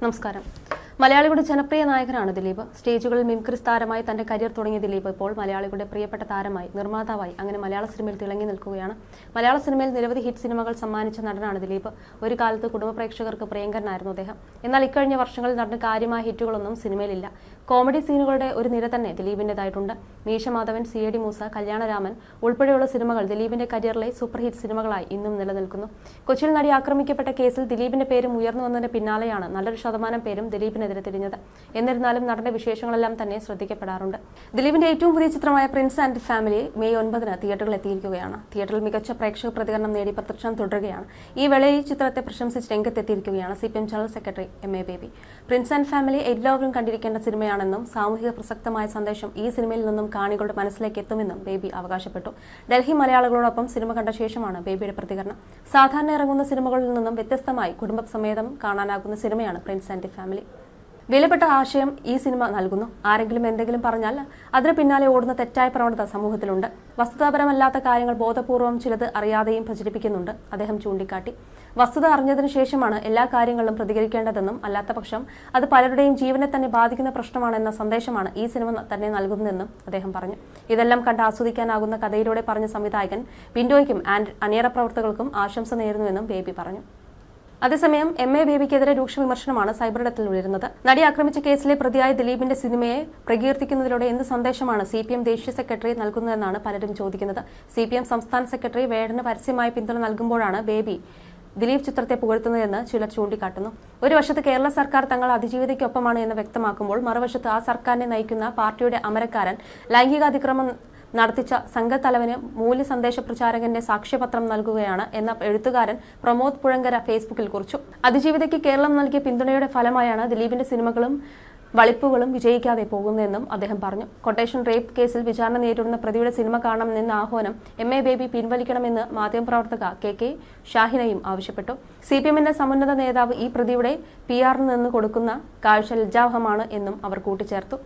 നമസ്കാരം. മലയാളികളുടെ ജനപ്രിയ നായകനാണ് ദിലീപ്. സ്റ്റേജുകളിൽ മിമിക്രി താരമായി തന്റെ കരിയർ തുടങ്ങിയ ദിലീപ് ഇപ്പോൾ മലയാളികളുടെ പ്രിയപ്പെട്ട താരമായി, നിർമ്മാതാവായി അങ്ങനെ മലയാള സിനിമയിൽ തിളങ്ങി നിൽക്കുകയാണ്. മലയാള സിനിമയിൽ നിരവധി ഹിറ്റ് സിനിമകൾ സമ്മാനിച്ച നടനാണ് ദിലീപ്. ഒരു കാലത്ത് കുടുംബ പ്രേക്ഷകർക്ക് പ്രിയങ്കരനായിരുന്നു അദ്ദേഹം. എന്നാൽ ഇക്കഴിഞ്ഞ വർഷങ്ങളിൽ നടന്ന കാര്യമായ ഹിറ്റുകളൊന്നും സിനിമയിലില്ല. കോമഡി സീനുകളുടെ ഒരു നിര തന്നെ ദിലീപിന്റേതായിട്ടുണ്ട്. മീശമാധവൻ, CID മൂസ, കല്യാണരാമൻ ഉൾപ്പെടെയുള്ള സിനിമകൾ ദിലീപിന്റെ കരിയറിലെ സൂപ്പർ ഹിറ്റ് സിനിമകളായി ഇന്നും നിലനിൽക്കുന്നു. കൊച്ചിയിൽ നടി ആക്രമിക്കപ്പെട്ട കേസിൽ ദിലീപിന്റെ പേരും ഉയർന്നു വന്നതിന് പിന്നാലെയാണ് നല്ലൊരു ശതമാനം പേരും ദിലീപിനെതിരെ തിരിഞ്ഞത്. എന്നിരുന്നാലും നടന്റെ വിശേഷങ്ങളെല്ലാം തന്നെ ശ്രദ്ധിക്കപ്പെടാറുണ്ട്. ദിലീപിന്റെ ഏറ്റവും പുതിയ ചിത്രമായ പ്രിൻസ് ആൻഡ് ഫാമിലി മെയ് 9 തിയേറ്ററിൽ എത്തിയിരിക്കുകയാണ്. തിയേറ്ററിൽ മികച്ച പ്രേക്ഷക പ്രതികരണം നേടി പ്രദർശനം തുടരുകയാണ്. ഈ വേളയിൽ ചിത്രത്തെ പ്രശംസിച്ച് രംഗത്തെത്തിയിരിക്കുകയാണ് CPM general secretary MA baby. Prince and family എല്ലാവരും കണ്ടിരിക്കേണ്ട സിനിമയാണെന്നും സാമൂഹിക പ്രസക്തമായ സന്ദേശം ഈ സിനിമയിൽ നിന്നും കാണികളുടെ മനസ്സിലേക്ക് എത്തുമെന്നും ബേബി അവകാശപ്പെട്ടു. ഡൽഹി മലയാളികളോടൊപ്പം സിനിമ കണ്ട ശേഷമാണ് ബേബിയുടെ പ്രതികരണം. സാധാരണ ഇറങ്ങുന്ന സിനിമകളിൽ നിന്നും വ്യത്യസ്തമായി കുടുംബസമേതം കാണാനാകുന്ന സിനിമയാണ് പ്രിൻസ് ആൻഡ് ഫാമിലി. വിലപ്പെട്ട ആശയം ഈ സിനിമ നൽകുന്നു. ആരെങ്കിലും എന്തെങ്കിലും പറഞ്ഞാൽ അതിന് പിന്നാലെ ഓടുന്ന തെറ്റായ പ്രവണത സമൂഹത്തിലുണ്ട്. വസ്തുതാപരമല്ലാത്ത കാര്യങ്ങൾ ബോധപൂർവം ചിലത് അറിയാതെയും പ്രചരിപ്പിക്കുന്നുണ്ട്, അദ്ദേഹം ചൂണ്ടിക്കാട്ടി. വസ്തുത അറിഞ്ഞതിനു ശേഷമാണ് എല്ലാ കാര്യങ്ങളിലും പ്രതികരിക്കേണ്ടതെന്നും അല്ലാത്തപക്ഷം അത് പലരുടെയും ജീവനെ തന്നെ ബാധിക്കുന്ന പ്രശ്നമാണെന്ന സന്ദേശമാണ് ഈ സിനിമ തന്നെ നൽകുന്നതെന്നും അദ്ദേഹം പറഞ്ഞു. ഇതെല്ലാം കണ്ട് ആസ്വദിക്കാനാകുന്ന കഥയിലൂടെ പറഞ്ഞ സംവിധായകൻ വിൻഡോയ്ക്കും അണിയറ പ്രവർത്തകർക്കും ആശംസ നേരുന്നുവെന്നും ബേബി പറഞ്ഞു. അതേസമയം MA ബേബിക്കെതിരെ രൂക്ഷ വിമർശനമാണ് സൈബറിടത്തിൽ ഉയരുന്നത്. നടി ആക്രമിച്ച കേസിലെ പ്രതിയായ ദിലീപിന്റെ സിനിമയെ പ്രകീർത്തിക്കുന്നതിലൂടെ എന്ത് സന്ദേശമാണ് CPM ദേശീയ സെക്രട്ടറി നൽകുന്നതെന്നാണ് പലരും ചോദിക്കുന്നത്. CPM സംസ്ഥാന സെക്രട്ടറി വേടന് പരസ്യമായ പിന്തുണ നൽകുമ്പോഴാണ് ബേബി ദിലീപ് ചിത്രത്തെ പുകഴ്ത്തുന്നതെന്ന് ചിലർ ചൂണ്ടിക്കാട്ടുന്നു. ഒരു വശത്ത് കേരള സർക്കാർ തങ്ങൾ അതിജീവിതയ്ക്കൊപ്പമാണ് എന്ന് വ്യക്തമാക്കുമ്പോൾ മറുവശത്ത് ആ സർക്കാരിനെ നയിക്കുന്ന പാർട്ടിയുടെ അമരക്കാരൻ ലൈംഗികാതിക്രമം നടത്തിച്ച സംഘത്തലവന് മൂല്യ സന്ദേശ പ്രചാരകന്റെ സാക്ഷ്യപത്രം നൽകുകയാണ് എന്ന എഴുത്തുകാരൻ പ്രമോദ് പുഴങ്കര ഫേസ്ബുക്കിൽ കുറിച്ചു. അതിജീവിതയ്ക്ക് കേരളം നൽകിയ പിന്തുണയുടെ ഫലമായാണ് ദിലീപിന്റെ സിനിമകളും വളിപ്പുകളും വിജയിക്കാതെ പോകുന്നതെന്നും അദ്ദേഹം പറഞ്ഞു. കൊട്ടേഷൻ റേപ്പ് കേസിൽ വിചാരണ നേരിടുന്ന പ്രതിയുടെ സിനിമ കാണണമെന്ന ആഹ്വാനം MA ബേബി പിൻവലിക്കണമെന്ന് മാധ്യമപ്രവർത്തക KK ഷാഹിനയും ആവശ്യപ്പെട്ടു. CPMന്റെ സമുന്നത നേതാവ് ഈ പ്രതിയുടെ PR-ന് നിന്ന് കൊടുക്കുന്ന കാഴ്ച ലജ്ജാവഹമാണ് എന്നും അവർ കൂട്ടിച്ചേർത്തു.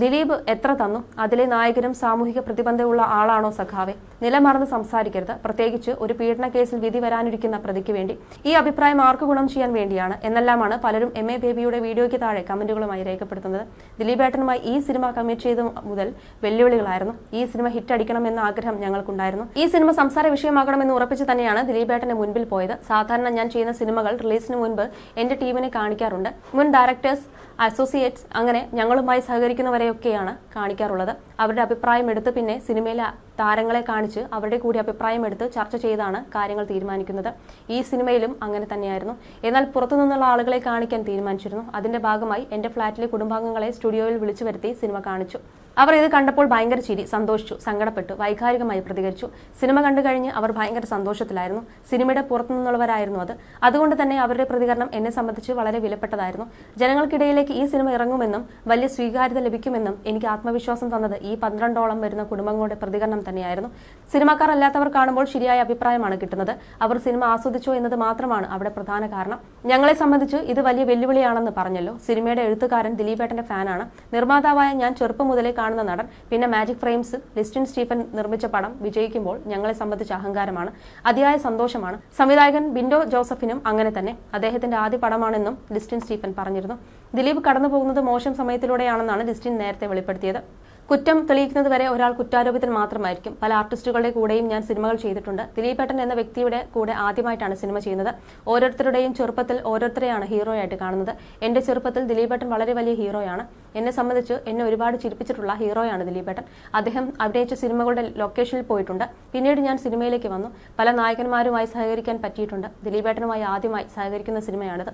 ദിലീപ് എത്ര തന്നു? അതിലെ നായകനും സാമൂഹിക പ്രതിബന്ധമുള്ള ആളാണോ സഖാവെ? നിലമറന്ന് സംസാരിക്കരുത്, പ്രത്യേകിച്ച് ഒരു പീഡന കേസിൽ വിധി വരാനിരിക്കുന്ന പ്രതിക്ക് വേണ്ടി. ഈ അഭിപ്രായം ആർക്ക് ഗുണം ചെയ്യാൻ വേണ്ടിയാണ് എന്നെല്ലാമാണ് പലരും MA ബേബിയുടെ വീഡിയോയ്ക്ക് താഴെ കമന്റുകളുമായി രേഖപ്പെടുത്തുന്നത്. ദിലീപേട്ടനുമായി ഈ സിനിമ കമ്മിറ്റ് ചെയ്തു മുതൽ വെല്ലുവിളികളായിരുന്നു. ഈ സിനിമ ഹിറ്റ് അടിക്കണമെന്ന ആഗ്രഹം ഞങ്ങൾക്കുണ്ടായിരുന്നു. ഈ സിനിമ സംസാര വിഷയമാകണമെന്ന് ഉറപ്പിച്ച് തന്നെയാണ് ദിലീപേട്ടന്റെ മുൻപിൽ പോയത്. സാധാരണ ഞാൻ ചെയ്യുന്ന സിനിമകൾ റിലീസിന് മുൻപ് എന്റെ ടീമിനെ കാണിക്കാറുണ്ട്. മുൻ ഡയറക്ടേഴ്സ്, അസോസിയേറ്റ്സ് അങ്ങനെ ഞങ്ങളുമായി സഹകരിക്കുന്നവരെയൊക്കെയാണ് കാണിക്കാറുള്ളത്. അവരുടെ അഭിപ്രായം എടുത്ത് പിന്നെ സിനിമയിലെ താരങ്ങളെ കാണിച്ച് അവരുടെ കൂടി അഭിപ്രായം എടുത്ത് ചർച്ച ചെയ്താണ് കാര്യങ്ങൾ തീരുമാനിക്കുന്നത്. ഈ സിനിമയിലും അങ്ങനെ തന്നെയായിരുന്നു. എന്നാൽ പുറത്തുനിന്നുള്ള ആളുകളെ കാണിക്കാൻ തീരുമാനിച്ചിരുന്നു. അതിന്റെ ഭാഗമായി എന്റെ ഫ്ളാറ്റിലെ കുടുംബാംഗങ്ങളെ സ്റ്റുഡിയോയിൽ വിളിച്ചു വരുത്തി സിനിമ കാണിച്ചു. അവർ ഇത് കണ്ടപ്പോൾ ഭയങ്കര ചിരി, സന്തോഷിച്ചു, സങ്കടപ്പെട്ടു, വൈകാരികമായി പ്രതികരിച്ചു. സിനിമ കണ്ടു കഴിഞ്ഞ് അവർ ഭയങ്കര സന്തോഷത്തിലായിരുന്നു. സിനിമയുടെ പുറത്തുനിന്നുള്ളവരായിരുന്നു അത്. അതുകൊണ്ട് തന്നെ അവരുടെ പ്രതികരണം എന്നെ സംബന്ധിച്ച് വളരെ വിലപ്പെട്ടതായിരുന്നു. ജനങ്ങൾക്കിടയിലേക്ക് ഈ സിനിമ ഇറങ്ങുമെന്നും വലിയ സ്വീകാര്യത ലഭിക്കുമെന്നും എനിക്ക് ആത്മവിശ്വാസം തന്നത് ഈ 12ഓളം വരുന്ന കുടുംബങ്ങളുടെ പ്രതികരണം തന്നെയായിരുന്നു. സിനിമാക്കാർ അല്ലാത്തവർ കാണുമ്പോൾ ശരിയായ അഭിപ്രായമാണ് കിട്ടുന്നത്. അവർ സിനിമ ആസ്വദിച്ചോ എന്നത് മാത്രമാണ് അവിടെ പ്രധാന കാരണം. ഞങ്ങളെ സംബന്ധിച്ച് ഇത് വലിയ വെല്ലുവിളിയാണെന്ന് പറഞ്ഞല്ലോ. സിനിമയുടെ എഴുത്തുകാരൻ ദിലീപേട്ടന്റെ ഫാനാണ്. നിർമ്മാതാവായ ഞാൻ ചെറുപ്പം മുതലേ കാണുന്ന നടൻ. പിന്നെ മാജിക് ഫ്രെയിംസ് ലിസ്റ്റിൻ സ്റ്റീഫൻ നിർമ്മിച്ച പടം വിജയിക്കുമ്പോൾ ഞങ്ങളെ സംബന്ധിച്ച അഹങ്കാരമാണ്, അതിയായ സന്തോഷമാണ്. സംവിധായകൻ ബിൻഡോ ജോസഫിനും അങ്ങനെ തന്നെ. അദ്ദേഹത്തിന്റെ ആദ്യ പടമാണെന്നും ലിസ്റ്റിൻ സ്റ്റീഫൻ പറഞ്ഞിരുന്നു. ദിലീപ് കടന്നുപോകുന്നത് മോശം സമയത്തിലൂടെയാണെന്നാണ് ലിസ്റ്റിൻ നേരത്തെ വെളിപ്പെടുത്തിയത്. കുറ്റം തെളിയിക്കുന്നത് വരെ ഒരാൾ കുറ്റാരോപിതൻ മാത്രമായിരിക്കും. പല ആർട്ടിസ്റ്റുകളുടെ കൂടെയും ഞാൻ സിനിമകൾ ചെയ്തിട്ടുണ്ട്. ദിലീപേട്ടൻ എന്ന വ്യക്തിയുടെ കൂടെ ആദ്യമായിട്ടാണ് സിനിമ ചെയ്യുന്നത്. ഓരോരുത്തരുടെയും ചെറുപ്പത്തിൽ ഓരോരുത്തരെയാണ് ഹീറോയായിട്ട് കാണുന്നത്. എന്റെ ചെറുപ്പത്തിൽ ദിലീപേട്ടൻ വളരെ വലിയ ഹീറോയാണ്. എന്നെ സംബന്ധിച്ച് എന്നെ ഒരുപാട് ചിരിപ്പിച്ചിട്ടുള്ള ഹീറോയാണ് ദിലീപേട്ടൻ. അദ്ദേഹം അഭിനയിച്ച സിനിമകളുടെ ലൊക്കേഷനിൽ പോയിട്ടുണ്ട്. പിന്നീട് ഞാൻ സിനിമയിലേക്ക് വന്നു. പല നായകന്മാരുമായി സഹകരിക്കാൻ പറ്റിയിട്ടുണ്ട്. ദിലീപേട്ടനുമായി ആദ്യമായി സഹകരിക്കുന്ന സിനിമയാണിത്.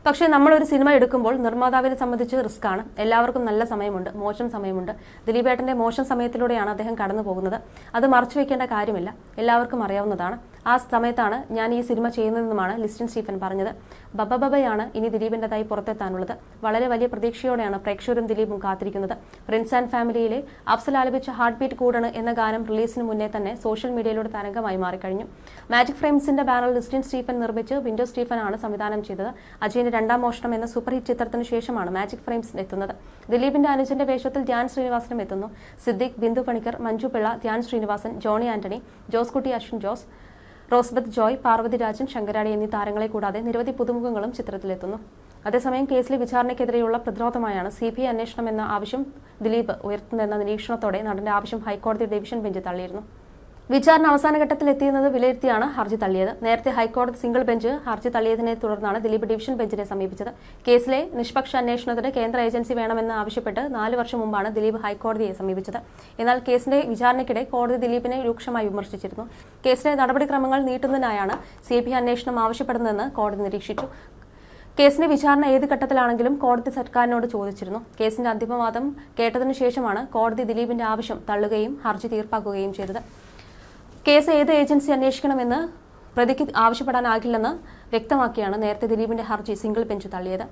പക്ഷേ നമ്മളൊരു സിനിമ എടുക്കുമ്പോൾ നിർമ്മാതാവിനെ സംബന്ധിച്ച് റിസ്ക് ആണ്. എല്ലാവർക്കും നല്ല സമയമുണ്ട്, മോശം സമയമുണ്ട്. ദിലീപേട്ടന്റെ മോശം സമയത്തിലൂടെയാണ് അദ്ദേഹം കടന്നു പോകുന്നത്. അത് മറച്ചു വെക്കേണ്ട കാര്യമില്ല, എല്ലാവർക്കും അറിയാവുന്നതാണ്. ആ സമയത്താണ് ഞാൻ ഈ സിനിമ ചെയ്യുന്നതെന്നുമാണ് ലിസ്റ്റിൻ സ്റ്റീഫൻ പറഞ്ഞത്. ബബബയാണ് ഇനി ദിലീപിൻ്റെതായി പുറത്തെത്താനുള്ളത്. വളരെ വലിയ പ്രതീക്ഷയോടെയാണ് പ്രേക്ഷകരും ദിലീപും കാത്തിരിക്കുന്നത്. പ്രിൻസ് ആൻഡ് ഫാമിലിയിലെ അഫ്സൽ ആലപിച്ച ഹാർട്ട് ബീറ്റ് കൂടണ് എന്ന ഗാനം റിലീസിന് മുന്നേ തന്നെ സോഷ്യൽ മീഡിയയിലൂടെ തരംഗമായി മാറിക്കഴിഞ്ഞു. മാജിക് ഫ്രെയിംസിന്റെ ബാനറിൽ ലിസ്റ്റിൻ സ്റ്റീഫൻ നിർമ്മിച്ച് വിൻഡോ സ്റ്റീഫൻ ആണ് സംവിധാനം ചെയ്തത്. അജയന്റെ രണ്ടാം മോഷണം എന്ന സൂപ്പർ ഹിറ്റ് ചിത്രത്തിന് ശേഷമാണ് മാജിക് ഫ്രെയിംസ് എത്തുന്നത്. ദിലീപിന്റെ അനുജന്റെ വേഷത്തിൽ ധ്യാൻ ശ്രീനിവാസനും എത്തുന്നു. സിദ്ദിഖ്, ബിന്ദു പണിക്കർ, മഞ്ജു പിള്ള, ധ്യാൻ ശ്രീനിവാസൻ, ജോണി ആന്റണി, ജോസ് കുട്ടി, അശ്വിൻ ജോസ്, റോസ്ബത്ത് ജോയ്, പാർവതി രാജൻ, ശങ്കരാടി എന്നീ താരങ്ങളെ കൂടാതെ നിരവധി പുതുമുഖങ്ങളും ചിത്രത്തിലെത്തുന്നു. അതേസമയം കേസിലെ വിചാരണയ്ക്കെതിരെയുള്ള പ്രതിരോധമായാണ് CBI അന്വേഷണം എന്ന ആവശ്യം ദിലീപ് ഉയർത്തുന്നതെന്ന നിരീക്ഷണത്തോടെ നടന്റെ ആവശ്യം ഹൈക്കോടതി ഡിവിഷൻ ബെഞ്ച് തള്ളിയിരുന്നു. വിചാരണ അവസാന ഘട്ടത്തിൽ എത്തിയെന്നത് വിലയിരുത്തിയാണ് ഹർജി തള്ളിയത്. നേരത്തെ ഹൈക്കോടതി സിംഗിൾ ബെഞ്ച് ഹർജി തള്ളിയതിനെ തുടർന്നാണ് ദിലീപ് ഡിവിഷൻ ബെഞ്ചിനെ സമീപിച്ചത്. കേസിലെ നിഷ്പക്ഷ അന്വേഷണത്തിന് കേന്ദ്ര ഏജൻസി വേണമെന്ന് ആവശ്യപ്പെട്ട് 4 വർഷം മുമ്പാണ് ദിലീപ് ഹൈക്കോടതിയെ സമീപിച്ചത്. എന്നാൽ കേസിന്റെ വിചാരണയ്ക്കിടെ കോടതി ദിലീപിനെ രൂക്ഷമായി വിമർശിച്ചിരുന്നു. കേസിലെ നടപടിക്രമങ്ങൾ നീട്ടുന്നതിനായാണ് CBI അന്വേഷണം ആവശ്യപ്പെടുന്നതെന്ന് കോടതി നിരീക്ഷിച്ചു. കേസിന്റെ വിചാരണ ഏത് ഘട്ടത്തിലാണെങ്കിലും കോടതി സർക്കാരിനോട് ചോദിച്ചിരുന്നു. കേസിന്റെ അന്തിമവാദം കേട്ടതിനു ശേഷമാണ് കോടതി ദിലീപിന്റെ ആവശ്യം തള്ളുകയും ഹർജി തീർപ്പാക്കുകയും ചെയ്തത്. കേസ് ഏത് ഏജൻസി അന്വേഷിക്കണമെന്ന് പ്രതിക്ക് ആവശ്യപ്പെടാനാകില്ലെന്ന് വ്യക്തമാക്കിയാണ് നേരത്തെ ദിലീപിന്റെ ഹർജി സിംഗിൾ ബെഞ്ച് തള്ളിയത്.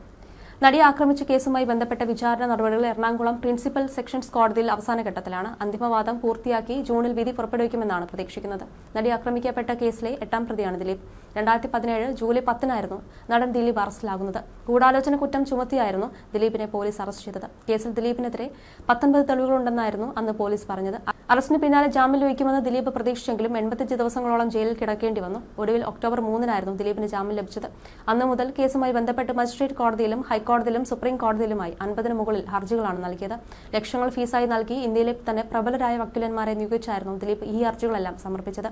നടിയെ ആക്രമിച്ച കേസുമായി ബന്ധപ്പെട്ട വിചാരണ നടപടികൾ എറണാകുളം പ്രിൻസിപ്പൽ സെഷൻസ് കോടതിയിൽ അവസാന ഘട്ടത്തിലാണ്. അന്തിമവാദം പൂർത്തിയാക്കി ജൂണിൽ വിധി പുറപ്പെടുവിക്കുമെന്നാണ് പ്രതീക്ഷിക്കുന്നത്. നടി ആക്രമിക്കപ്പെട്ട കേസിലെ 8ാം പ്രതിയാണ് ദിലീപ്. 2017 ജൂലൈ 10-നായിരുന്നു നടൻ ദിലീപ് അറസ്റ്റിലാകുന്നത്. ഗൂഢാലോചന കുറ്റം ചുമത്തിയായിരുന്നു ദിലീപിനെ പോലീസ് അറസ്റ്റ് ചെയ്തത്. കേസിൽ ദിലീപിനെതിരെ 19 തെളിവുകളുണ്ടെന്നായിരുന്നു അന്ന് പോലീസ് പറഞ്ഞത്. അറസ്റ്റിന് പിന്നാലെ ജാമ്യം ലഭിക്കുമെന്ന് ദിലീപ് പ്രതീക്ഷിച്ചെങ്കിലും 85 ദിവസങ്ങളോളം ജയിലിൽ കിടക്കേണ്ടി വന്നു. ഒടുവിൽ ഒക്ടോബർ 3-നായിരുന്നു ദിലീപിന് ജാമ്യം ലഭിച്ചത്. അന്നു മുതൽ കേസുമായി ബന്ധപ്പെട്ട് മജിസ്ട്രേറ്റ് കോടതിയിലും ഹൈക്കോടതിയിലും സുപ്രീം കോടതിയിലുമായി 50-ന് മുകളിൽ ഹർജികളാണ് നൽകിയത്. ലക്ഷങ്ങൾ ഫീസായി നൽകി ഇന്ത്യയിലെ തന്നെ പ്രബലരായ വക്കീലന്മാരെ നിയോഗിച്ചായിരുന്നു ദിലീപ് ഈ ഹർജികളെല്ലാം സമർപ്പിച്ചത്.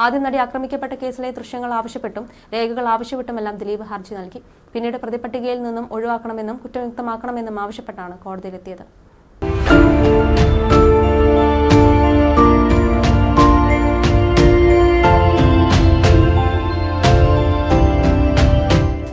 ആദ്യം നടി ആക്രമിക്കപ്പെട്ട കേസിലെ ദൃശ്യങ്ങൾ ആവശ്യപ്പെട്ടും രേഖകൾ ആവശ്യപ്പെട്ടുമെല്ലാം ദിലീപ് ഹർജി നൽകി. പിന്നീട് പ്രതിപട്ടികയിൽ നിന്നും ഒഴിവാക്കണമെന്നും കുറ്റവിമുക്തമാക്കണമെന്നും ആവശ്യപ്പെട്ടാണ് കോടതിയിലെത്തിയത്.